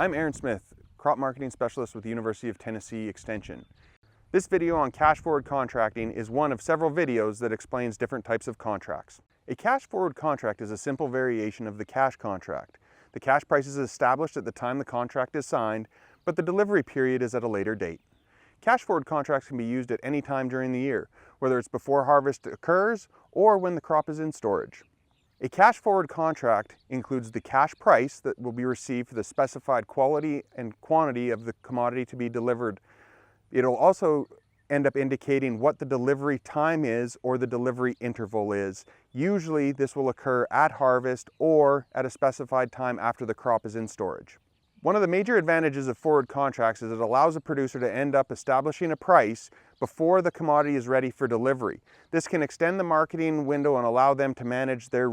I'm Aaron Smith, Crop Marketing Specialist with the University of Tennessee Extension. This video on cash forward contracting is one of several videos that explains different types of contracts. A cash forward contract is a simple variation of the cash contract. The cash price is established at the time the contract is signed, but the delivery period is at a later date. Cash forward contracts can be used at any time during the year, whether it's before harvest occurs or when the crop is in storage. A cash forward contract includes the cash price that will be received for the specified quality and quantity of the commodity to be delivered. It'll also end up indicating what the delivery time is or the delivery interval is. Usually this will occur at harvest or at a specified time after the crop is in storage. One of the major advantages of forward contracts is it allows a producer to end up establishing a price before the commodity is ready for delivery. This can extend the marketing window and allow them to manage their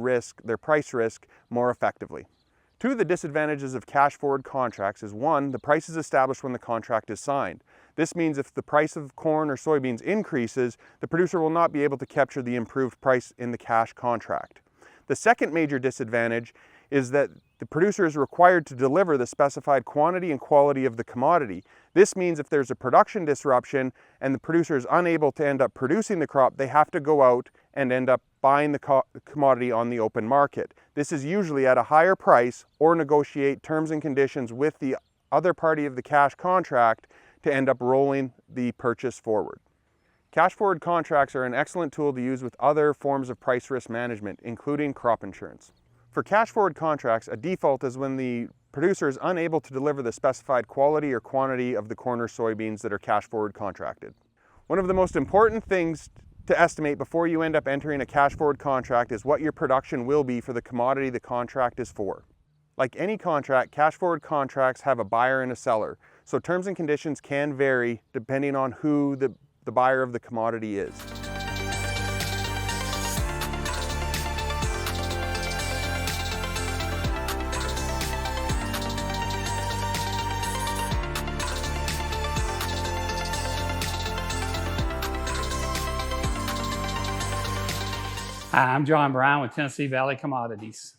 price risk more effectively. Two of the disadvantages of cash forward contracts is one, the price is established when the contract is signed. This means if the price of corn or soybeans increases, the producer will not be able to capture the improved price in the cash contract. The second major disadvantage is that the producer is required to deliver the specified quantity and quality of the commodity. This means if there's a production disruption and the producer is unable to end up producing the crop, they have to go out and end up buying the commodity on the open market. This is usually at a higher price or negotiate terms and conditions with the other party of the cash contract to end up rolling the purchase forward. Cash forward contracts are an excellent tool to use with other forms of price risk management, including crop insurance. For cash forward contracts, a default is when the producer is unable to deliver the specified quality or quantity of the corn or soybeans that are cash forward contracted. One of the most important things to estimate before you end up entering a cash forward contract is what your production will be for the commodity the contract is for. Like any contract, cash forward contracts have a buyer and a seller, so terms and conditions can vary depending on who the buyer of the commodity is. Hi, I'm John Brown with Tennessee Valley Commodities.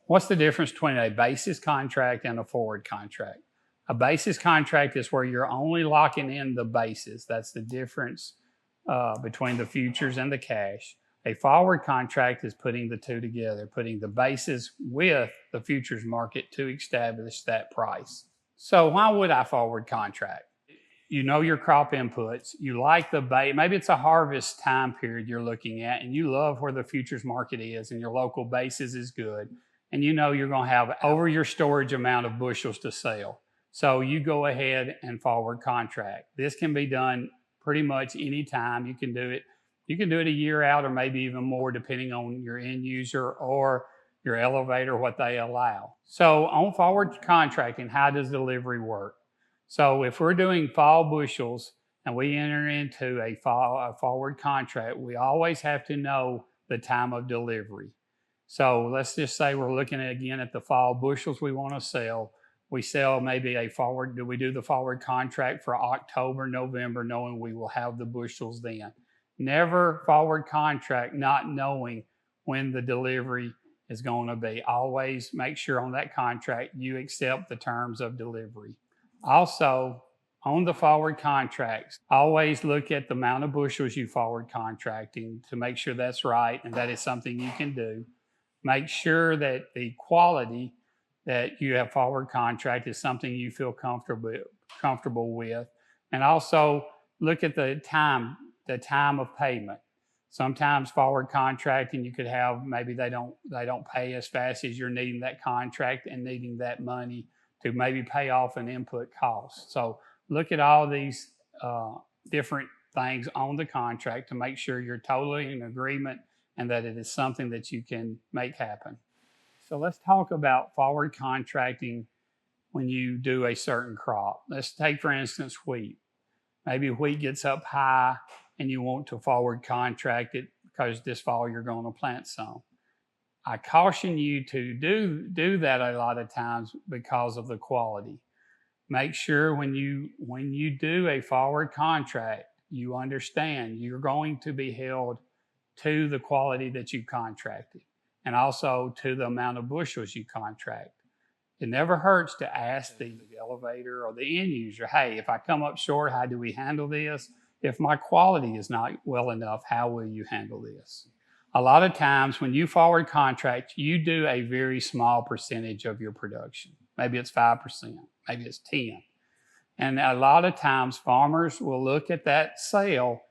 What's the difference between a basis contract and a forward contract? A basis contract is where you're only locking in the basis. That's the difference between the futures and the cash. A forward contract is putting the two together, putting the basis with the futures market to establish that price. So why would I forward contract? You know your crop inputs, you like the base, maybe it's a harvest time period you're looking at and you love where the futures market is and your local basis is good and you know you're gonna have over your storage amount of bushels to sell. So you go ahead and forward contract. This can be done pretty much any time. You can do it a year out or maybe even more depending on your end user or your elevator, what they allow. So on forward contracting, how does delivery work? So if we're doing fall bushels and we enter into a forward contract, we always have to know the time of delivery. So let's just say we're looking again at the fall bushels we want to sell. We sell maybe we do the forward contract for October, November, knowing we will have the bushels then. Never forward contract not knowing when the delivery is going to be. Always make sure on that contract you accept the terms of delivery. Also, on the forward contracts, always look at the amount of bushels you forward contracting to make sure that's right and that is something you can do. Make sure that the quality that you have forward contract is something you feel comfortable with. And also look at the time of payment. Sometimes forward contracting, you could have maybe they don't pay as fast as you're needing that contract and needing that money to maybe pay off an input cost. So look at all these different things on the contract to make sure you're totally in agreement and that it is something that you can make happen. So let's talk about forward contracting when you do a certain crop. Let's take, for instance, wheat. Maybe wheat gets up high and you want to forward contract it because this fall you're going to plant some. I caution you to do that a lot of times because of the quality. Make sure when you do a forward contract, you understand you're going to be held to the quality that you contracted and also to the amount of bushels you contract. It never hurts to ask the elevator or the end user, hey, if I come up short, how do we handle this? If my quality is not well enough, how will you handle this? A lot of times when you forward contract, you do a very small percentage of your production. Maybe it's 5%, maybe it's 10. And a lot of times farmers will look at that sale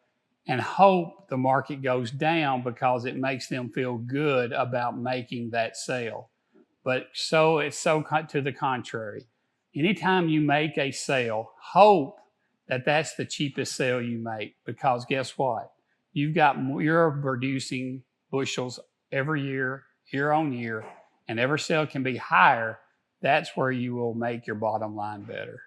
and hope the market goes down because it makes them feel good about making that sale. But it's to the contrary. Anytime you make a sale, hope that that's the cheapest sale you make, because guess what? You're producing bushels every year, year on year, and every sale can be higher. That's where you will make your bottom line better.